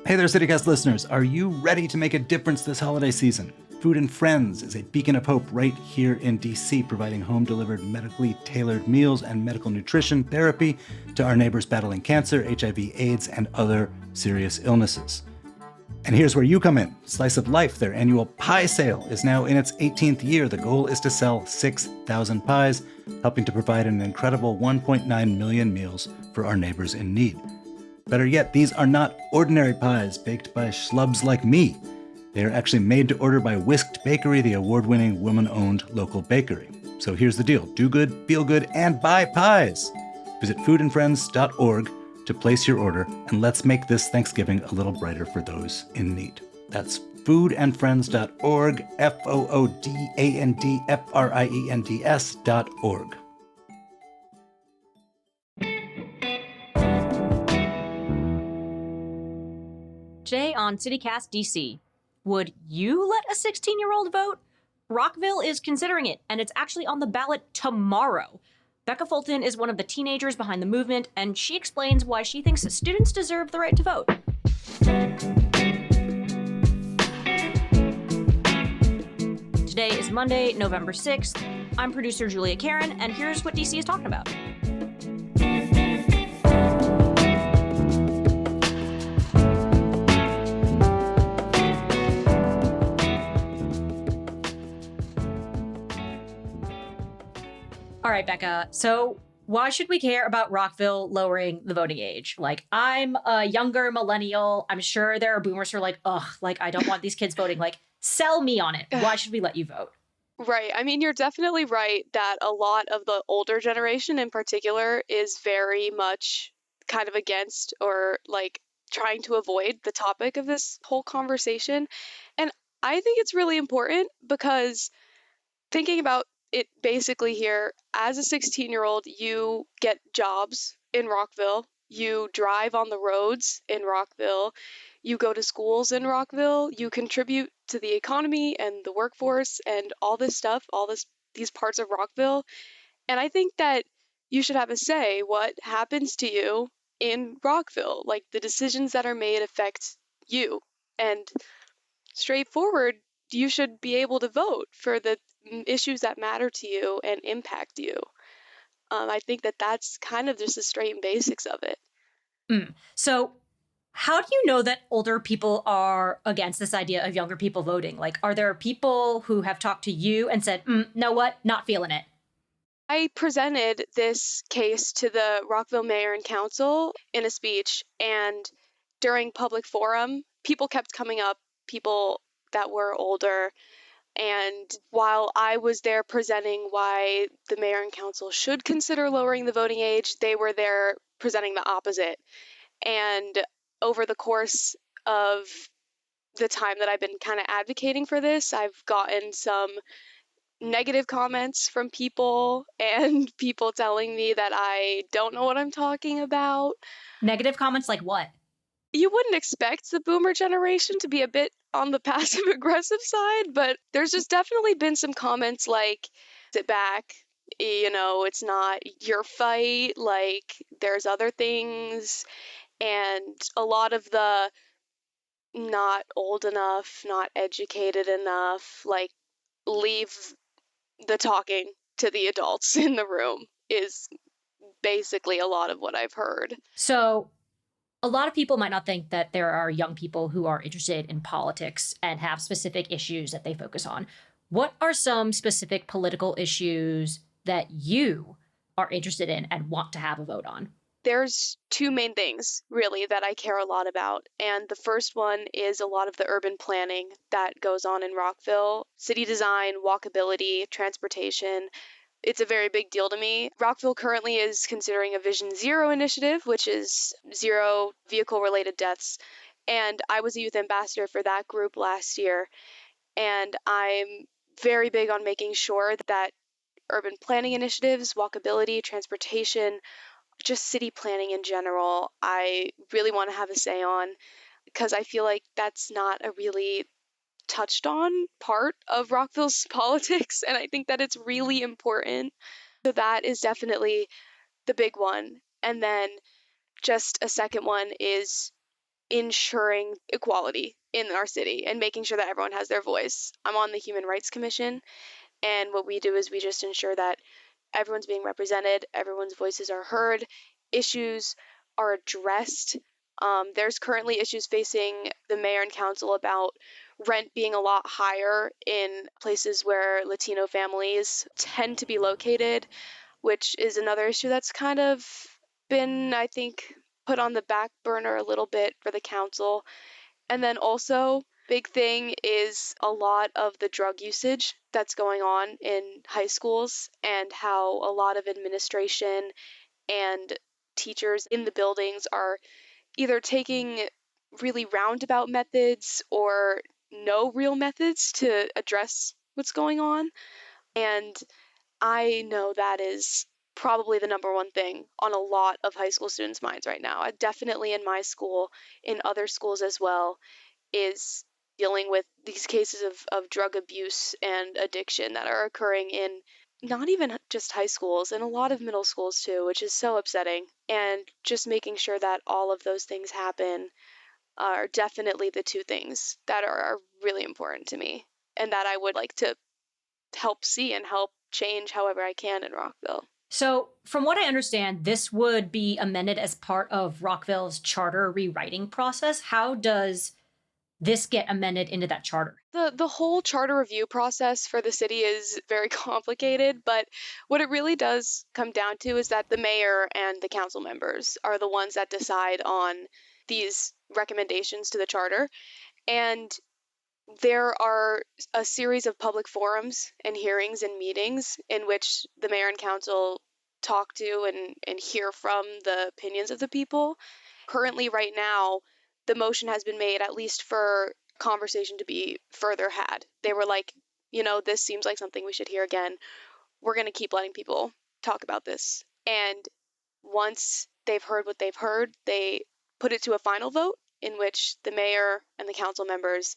Hey there, CityCast listeners. Are you ready to make a difference this holiday season? Food and Friends is a beacon of hope right here in DC, providing home-delivered, medically tailored meals and medical nutrition therapy to our neighbors battling cancer, HIV, AIDS, and other serious illnesses. And here's where you come in. Slice of Life, their annual pie sale, is now in its 18th year. The goal is to sell 6,000 pies, helping to provide an incredible 1.9 million meals for our neighbors in need. Better yet, these are not ordinary pies baked by schlubs like me. They are actually made to order by Whisked Bakery, the award-winning woman-owned local bakery. So here's the deal. Do good, feel good, and buy pies. Visit foodandfriends.org to place your order, and let's make this Thanksgiving a little brighter for those in need. That's foodandfriends.org, foodandfriends.org. Today on CityCast DC, would you let a 16-year-old vote? Rockville is considering it, and it's actually on the ballot tomorrow. Becca Fulton is one of the teenagers behind the movement, and she explains why she thinks that students deserve the right to vote. Today is Monday, November 6th. I'm producer Julia Karen, and here's what DC is talking about. All right, Becca. So why should we care about Rockville lowering the voting age? Like, I'm a younger millennial. I'm sure there are boomers who are like, ugh, like, I don't want these kids voting. Like, sell me on it. Why should we let you vote? Right. I mean, you're definitely right that a lot of the older generation in particular is very much kind of against or like trying to avoid the topic of this whole conversation. And I think it's really important because thinking about it basically here, as a 16-year-old, you get jobs in Rockville, you drive on the roads in Rockville, you go to schools in Rockville, you contribute to the economy and the workforce and all this stuff, these parts of Rockville. And I think that you should have a say what happens to you in Rockville. Like, the decisions that are made affect you. And straightforward, you should be able to vote for the issues that matter to you and impact you. I think that that's kind of just the straight and basics of it. So how do you know that older people are against this idea of younger people voting? Like, are there people who have talked to you and said, know what, not feeling it? I presented this case to the Rockville mayor and council in a speech, and during public forum, people kept coming up, people that were older. And while I was there presenting why the mayor and council should consider lowering the voting age, they were there presenting the opposite. And over the course of the time that I've been kind of advocating for this, I've gotten some negative comments from people and people telling me that I don't know what I'm talking about. Negative comments like what? You wouldn't expect the boomer generation to be a bit on the passive aggressive side, but there's just definitely been some comments like, sit back, it's not your fight, like, there's other things, and a lot of the not old enough, not educated enough, like, leave the talking to the adults in the room is basically a lot of what I've heard. So a lot of people might not think that there are young people who are interested in politics and have specific issues that they focus on. What are some specific political issues that you are interested in and want to have a vote on? There's two main things, really, that I care a lot about. And the first one is a lot of the urban planning that goes on in Rockville. City design, walkability, transportation. It's a very big deal to me. Rockville currently is considering a Vision Zero initiative, which is zero vehicle-related deaths. And I was a youth ambassador for that group last year. And I'm very big on making sure that urban planning initiatives, walkability, transportation, just city planning in general, I really want to have a say on, because I feel like that's not a really touched on part of Rockville's politics, and I think that it's really important. So that is definitely the big one. And then just a second one is ensuring equality in our city and making sure that everyone has their voice. I'm on the Human Rights Commission, and what we do is we just ensure that everyone's being represented, everyone's voices are heard, issues are addressed. There's currently issues facing the mayor and council about rent being a lot higher in places where Latino families tend to be located, which is another issue that's kind of been, I think, put on the back burner a little bit for the council. And then also, big thing is a lot of the drug usage that's going on in high schools and how a lot of administration and teachers in the buildings are either taking really roundabout methods or no real methods to address what's going on. And I know that is probably the number one thing on a lot of high school students' minds right now. Definitely in my school, in other schools as well, is dealing with these cases of drug abuse and addiction that are occurring in not even just high schools, in a lot of middle schools too, which is so upsetting. And just making sure that all of those things happen are definitely the two things that are really important to me and that I would like to help see and help change however I can in Rockville. So, from what I understand, this would be amended as part of Rockville's charter rewriting process. How does this get amended into that charter? The whole charter review process for the city is very complicated, but what it really does come down to is that the mayor and the council members are the ones that decide on these recommendations to the charter. And there are a series of public forums and hearings and meetings in which the mayor and council talk to and hear from the opinions of the people. Currently, right now, the motion has been made at least for conversation to be further had. They were like, this seems like something we should hear again. We're going to keep letting people talk about this. And once they've heard what they've heard, they put it to a final vote in which the mayor and the council members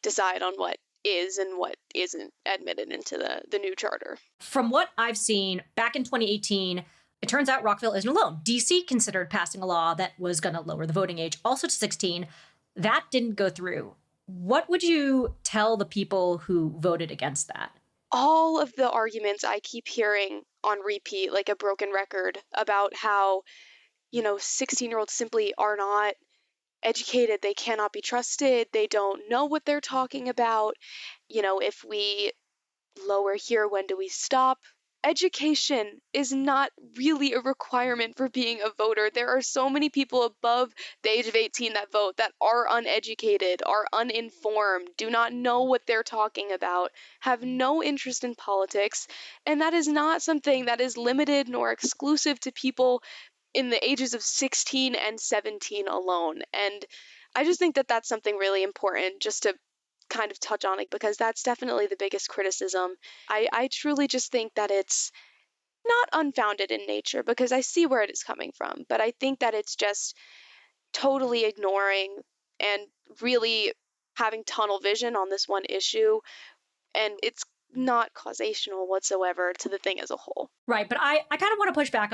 decide on what is and what isn't admitted into the new charter. From what I've seen, back in 2018, it turns out Rockville isn't alone. DC considered passing a law that was going to lower the voting age also to 16. That didn't go through. What would you tell the people who voted against that? All of the arguments I keep hearing on repeat, like a broken record, about how, 16-year-olds simply are not educated, they cannot be trusted, they don't know what they're talking about. If we lower here, when do we stop? Education is not really a requirement for being a voter. There are so many people above the age of 18 that vote that are uneducated, are uninformed, do not know what they're talking about, have no interest in politics, and that is not something that is limited nor exclusive to people in the ages of 16 and 17 alone. And I just think that that's something really important just to kind of touch on it, because that's definitely the biggest criticism. I truly just think that it's not unfounded in nature, because I see where it is coming from, but I think that it's just totally ignoring and really having tunnel vision on this one issue, and it's not causational whatsoever to the thing as a whole. Right, but I kind of want to push back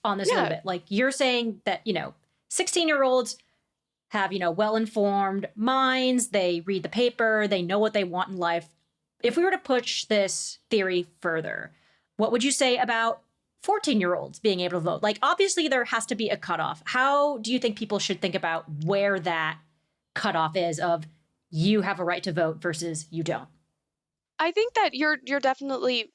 on this a little bit. Like, you're saying that 16-year-olds have well-informed minds, they read the paper, they know what they want in life. If we were to push this theory further, what would you say about 14-year-olds being able to vote? Like, obviously there has to be a cutoff. How do you think people should think about where that cutoff is of you have a right to vote versus you don't? I think that you're definitely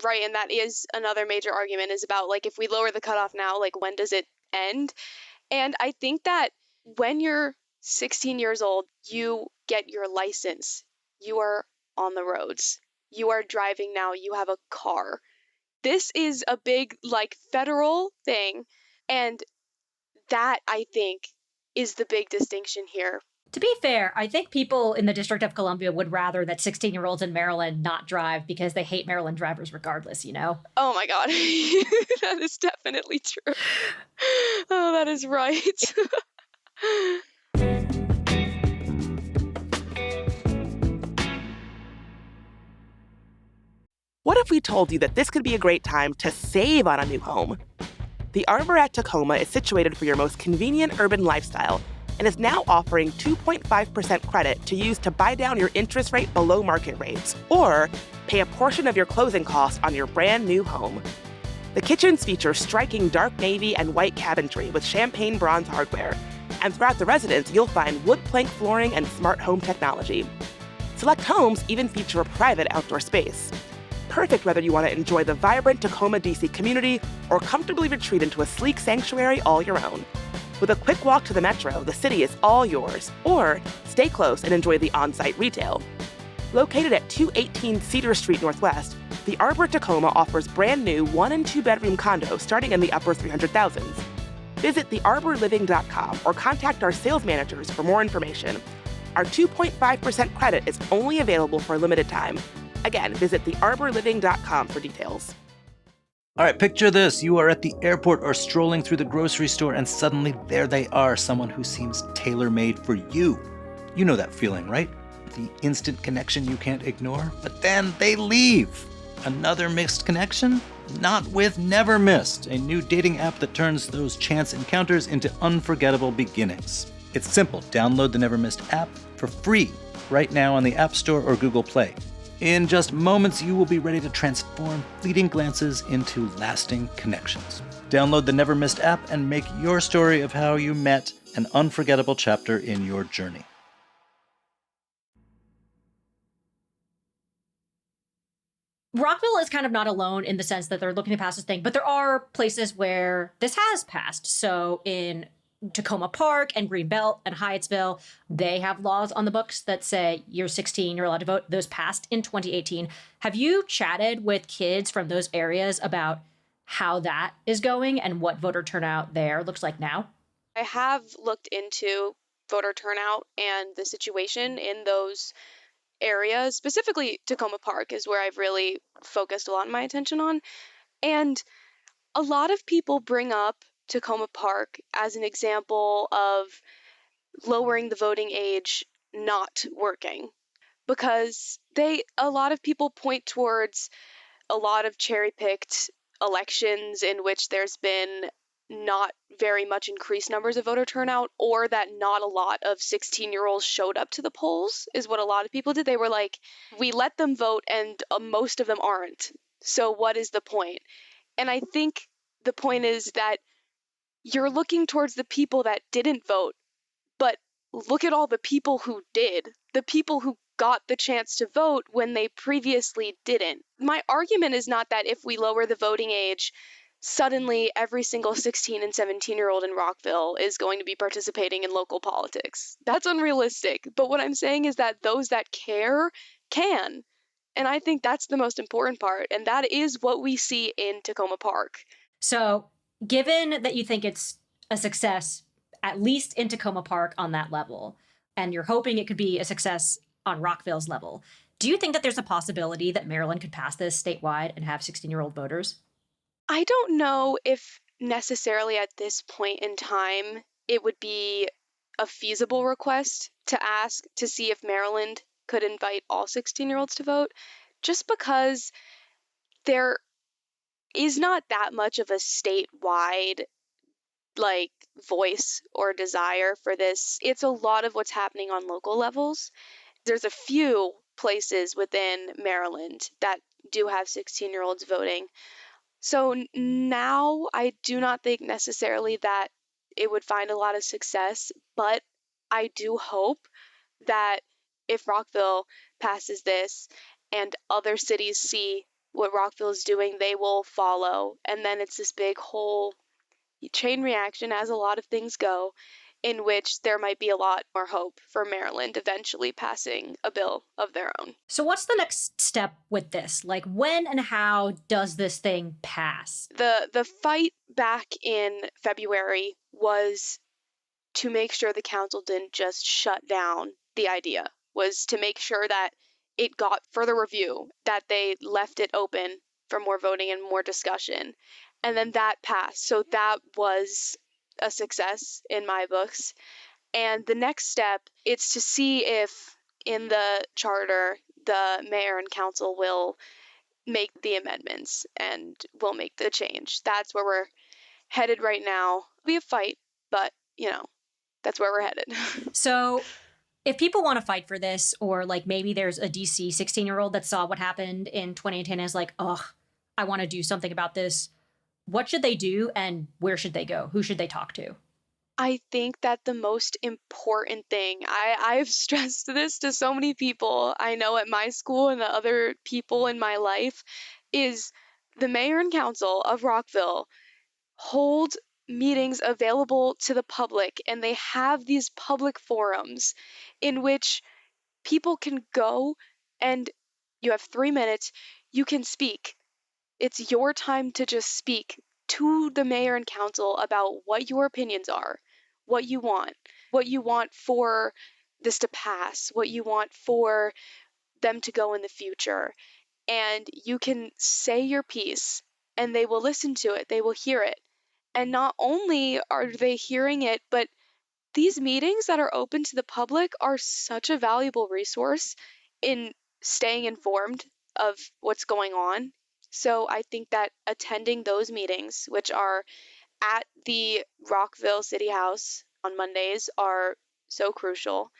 right, and that is another major argument, is about, like, if we lower the cutoff now, like, when does it end? And I think that when you're 16 years old, you get your license. You are on the roads. You are driving now. You have a car. This is a big, like, federal thing, and that, I think, is the big distinction here. To be fair, I think people in the District of Columbia would rather that 16-year-olds in Maryland not drive because they hate Maryland drivers regardless, Oh my God. That is definitely true. Oh, that is right. What if we told you that this could be a great time to save on a new home? The Arbor at Tacoma is situated for your most convenient urban lifestyle, and is now offering 2.5% credit to use to buy down your interest rate below market rates or pay a portion of your closing costs on your brand new home. The kitchens feature striking dark navy and white cabinetry with champagne bronze hardware, and throughout the residence, you'll find wood plank flooring and smart home technology. Select homes even feature a private outdoor space. Perfect whether you want to enjoy the vibrant Tacoma, DC community or comfortably retreat into a sleek sanctuary all your own. With a quick walk to the metro, the city is all yours. Or stay close and enjoy the on-site retail. Located at 218 Cedar Street Northwest, the Arbor Tacoma offers brand new 1- and 2-bedroom condos starting in the upper 300,000s. Visit thearborliving.com or contact our sales managers for more information. Our 2.5% credit is only available for a limited time. Again, visit thearborliving.com for details. All right, picture this. You are at the airport or strolling through the grocery store, and suddenly there they are, someone who seems tailor-made for you. You know that feeling, right? The instant connection you can't ignore, but then they leave. Another missed connection? Not with Never Missed, a new dating app that turns those chance encounters into unforgettable beginnings. It's simple. Download the Never Missed app for free right now on the App Store or Google Play. In just moments, you will be ready to transform fleeting glances into lasting connections. Download the Never Missed app and make your story of how you met an unforgettable chapter in your journey. Rockville is kind of not alone in the sense that they're looking to pass this thing, but there are places where this has passed. So in Tacoma Park and Greenbelt and Hyattsville, they have laws on the books that say you're 16, you're allowed to vote. Those passed in 2018. Have you chatted with kids from those areas about how that is going and what voter turnout there looks like now? I have looked into voter turnout and the situation in those areas, specifically Tacoma Park is where I've really focused a lot of my attention on. And a lot of people bring up Tacoma Park as an example of lowering the voting age not working because a lot of people point towards a lot of cherry-picked elections in which there's been not very much increased numbers of voter turnout, or that not a lot of 16-year-olds showed up to the polls, is what a lot of people did. They were like, we let them vote and most of them aren't. So what is the point? And I think the point is that you're looking towards the people that didn't vote, but look at all the people who did, the people who got the chance to vote when they previously didn't. My argument is not that if we lower the voting age, suddenly every single 16 and 17-year-old in Rockville is going to be participating in local politics. That's unrealistic. But what I'm saying is that those that care can. And I think that's the most important part. And that is what we see in Tacoma Park. So given that you think it's a success, at least in Tacoma Park on that level, and you're hoping it could be a success on Rockville's level, do you think that there's a possibility that Maryland could pass this statewide and have 16-year-old voters? I don't know if necessarily at this point in time it would be a feasible request to ask to see if Maryland could invite all 16-year-olds to vote, just because there is not that much of a statewide voice or desire for this. It's a lot of what's happening on local levels. There's a few places within Maryland that do have 16-year-olds voting. So now I do not think necessarily that it would find a lot of success, but I do hope that if Rockville passes this and other cities see what Rockville is doing, they will follow. And then it's this big whole chain reaction, as a lot of things go, in which there might be a lot more hope for Maryland eventually passing a bill of their own. So what's the next step with this? Like, when and how does this thing pass? The fight back in February was to make sure the council didn't just shut down the idea, was to make sure that it got further review, that they left it open for more voting and more discussion. And then that passed. So that was a success in my books. And the next step, it's to see if in the charter, the mayor and council will make the amendments and will make the change. That's where we're headed right now. It'll be a fight, but that's where we're headed. So if people want to fight for this, or like maybe there's a DC 16-year-old that saw what happened in 2010 and is like, ugh, I want to do something about this, what should they do and where should they go? Who should they talk to? I think that the most important thing, I've stressed this to so many people I know at my school and the other people in my life, is the mayor and council of Rockville hold meetings available to the public, and they have these public forums in which people can go, and you have 3 minutes, you can speak. It's your time to just speak to the mayor and council about what your opinions are, what you want for this to pass, what you want for them to go in the future. And you can say your piece, and they will listen to it, they will hear it. And not only are they hearing it, but these meetings that are open to the public are such a valuable resource in staying informed of what's going on. So I think that attending those meetings, which are at the Rockville City House on Mondays, are so crucial.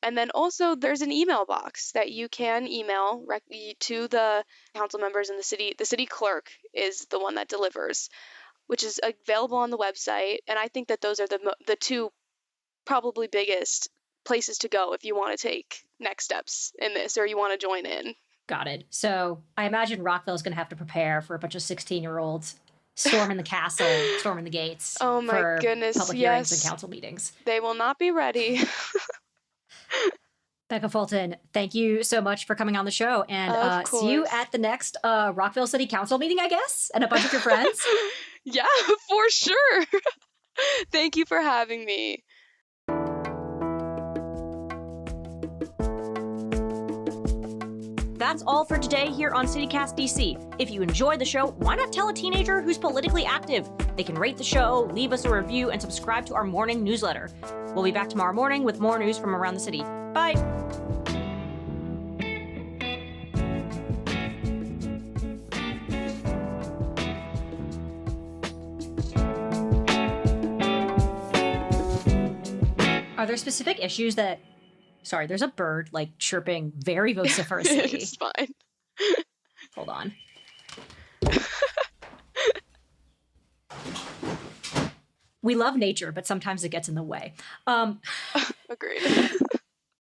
And then also there's an email box that you can email to the council members in the city. The city clerk is the one that delivers, which is available on the website. And I think that those are the two probably biggest places to go if you want to take next steps in this, or you want to join in. Got it. So I imagine Rockville is going to have to prepare for a bunch of 16-year-olds storming the castle, storming the gates. Oh my for goodness, public hearings and council meetings. They will not be ready. Becca Fulton, thank you so much for coming on the show. And see you at the next Rockville City Council meeting, I guess, and a bunch of your friends. Yeah, for sure. Thank you for having me. That's all for today here on CityCast DC. If you enjoyed the show, why not tell a teenager who's politically active? They can rate the show, leave us a review, and subscribe to our morning newsletter. We'll be back tomorrow morning with more news from around the city. Bye! Are there specific issues that... Sorry, there's a bird, like, chirping very vociferously. It's fine. Hold on. We love nature, but sometimes it gets in the way. Agreed.